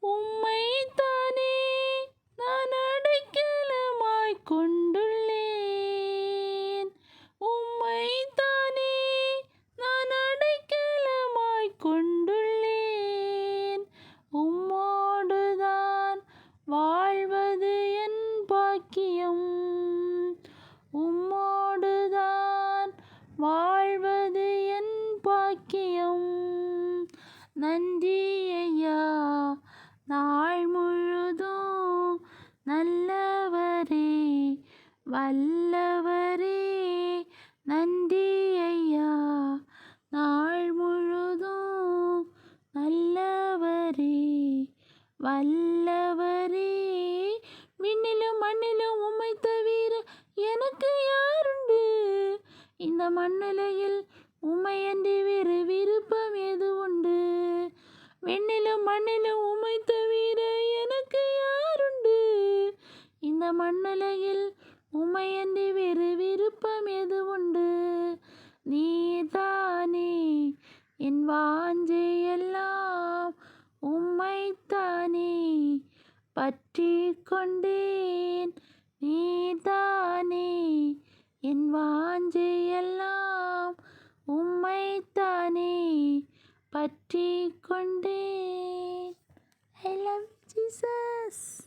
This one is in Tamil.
உம்மைத்தானே நான் அடைக்கலமாய்க் கொண்டுள்ளேன். உம்மைத்தானே நான் அடைக்கலமாய்க் கொண்டுள்ளேன். உம்மோடுதான் வாழ்வது என் பாக்கியம். உம்மோடுதான் வாழ்வது என் பாக்கியம். நன்றி ஐயா, நாள் முழுதும் நல்லவரே வல்லவரே. நன்றி ஐயா, நாள் முழுதும் நல்லவரே வல்லவரே. விண்ணிலும் மண்ணிலும் உம்மை தவிர எனக்கு யாருண்டு? இந்த மண்ணுலகில் உம்மையன்றி வேறு விருப்பம் எது உண்டு? விண்ணிலும் மண்ணிலும் உம்மை தவிர எனக்கு யாருண்டு? இந்த மண்ணுலகில் உம்மையன்றி வேறு விருப்பம் எது உண்டு? நீதானே என் வாஞ்சையெல்லாம், உம்மைத்தானே பற்றிக் கொண்டேன். நீதானே என் வாஞ்சையெல்லாம், உம்மைத்தானே பற்றிக் கொண்டேன். I love Jesus.